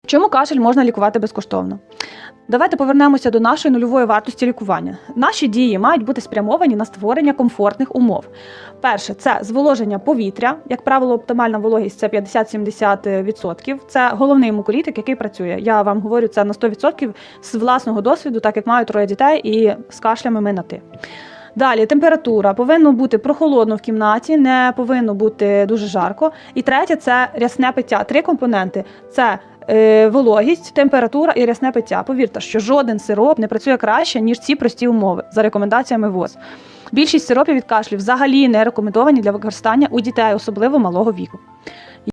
Чому кашель можна лікувати безкоштовно? Давайте повернемося до нашої нульової вартості лікування. Наші дії мають бути спрямовані на створення комфортних умов. Перше – це зволоження повітря. Як правило, оптимальна вологість – це 50-70%. Це головний муколітик, який працює. Я вам говорю це на 100% з власного досвіду, так як маю 3 дітей і з кашлями ми на «ти». Далі, температура. Повинно бути прохолодно в кімнаті, не повинно бути дуже жарко. І третє – це рясне пиття. 3 компоненти – це вологість, температура і рясне пиття. Повірте, що жоден сироп не працює краще, ніж ці прості умови, за рекомендаціями ВОЗ. Більшість сиропів від кашлю взагалі не рекомендовані для використання у дітей, особливо малого віку.